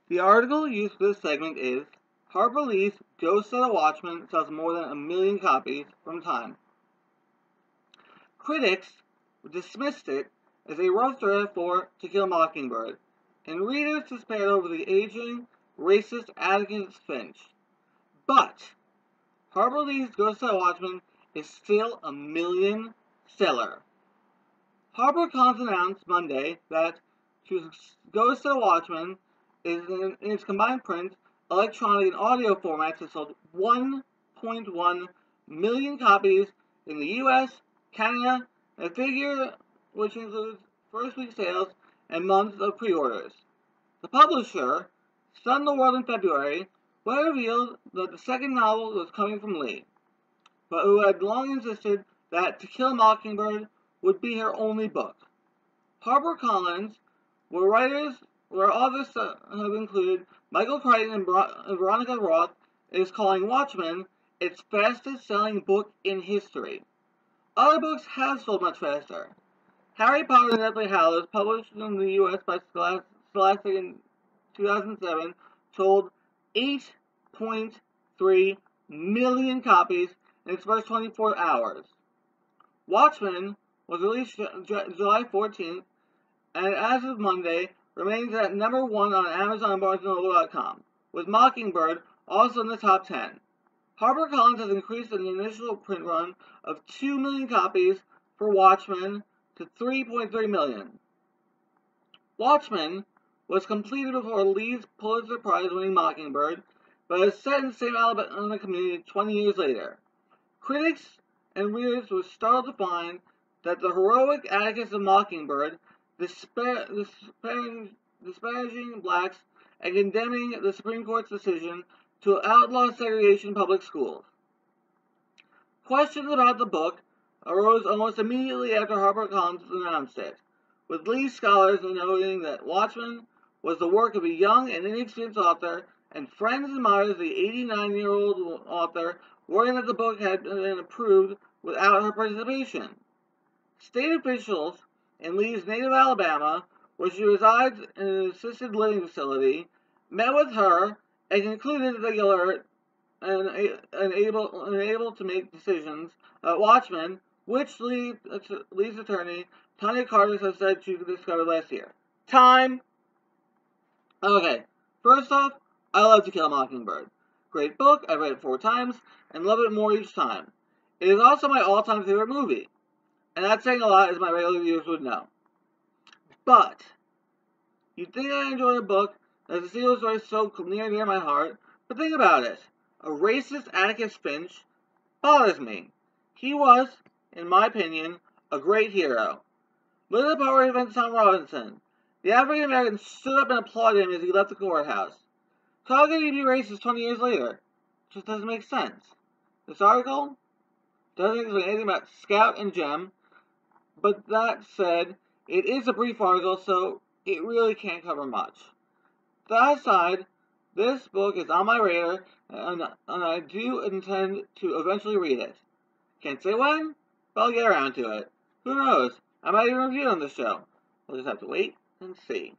The article used for this segment is Harper Lee's Ghost of the Watchman sells more than 1 million copies from Time. Critics dismissed it as a rough draft for To Kill a Mockingbird, and readers despaired over the aging, racist Atticus Finch. But Harper Lee's Ghost of the Watchman is still a million seller. HarperCollins announced Monday that Ghost of the Watchman is in its combined print, electronic, and audio formats has sold 1.1 million copies in the US, Canada, a figure which includes first week sales and months of pre-orders. The publisher, Stunned the World in February, revealed that the second novel was coming from Lee, but who had long insisted that To Kill a Mockingbird would be her only book. HarperCollins, where authors have included Michael Crichton and Veronica Roth, is calling Watchmen its fastest-selling book in history. Other books have sold much faster. Harry Potter and the Deathly Hallows, published in the U.S. by Scholastic in 2007, sold 8.3 million copies in its first 24 hours. Watchmen was released July 14th, and as of Monday, remains at number 1 on Amazon and BarnesandNoble.com, with Mockingbird also in the top 10. HarperCollins has increased the initial print run of 2 million copies for Watchmen to 3.3 million. Watchmen was completed before Lee's Pulitzer Prize-winning Mockingbird, but is set in the same Alabama community 20 years later. Critics and readers were startled to find that the heroic Atticus of Mockingbird, disparaging blacks and condemning the Supreme Court's decision to outlaw segregation in public schools. Questions about the book arose almost immediately after HarperCollins announced it, with Lee scholars noting that Watchmen was the work of a young and inexperienced author, and friends and admirers of the 89-year-old author worrying that the book had been approved without her participation. State officials in Lee's native Alabama, where she resides in an assisted living facility, met with her and concluded that they are able to make decisions about Watchmen, which Lee's attorney, Tanya Carter, has said she discovered last year. Time! Okay, first off, I love To Kill a Mockingbird. Great book, I've read it 4 times, and love it more each time. It is also my all-time favorite movie, and that's saying a lot, as my regular viewers would know. But you'd think I enjoy a book that the sequel story is so near my heart, but think about it. A racist Atticus Finch bothers me. He was, in my opinion, a great hero. Look at the part where he defends Tom Robinson. The African American stood up and applauded him as he left the courthouse. So how can he be racist 20 years later? It just doesn't make sense. This article doesn't explain anything about Scout and Jem, but that said, it is a brief article, so it really can't cover much. That aside, this book is on my radar, and I do intend to eventually read it. Can't say when, but I'll get around to it. Who knows? I might even review it on the show. We'll just have to wait and see.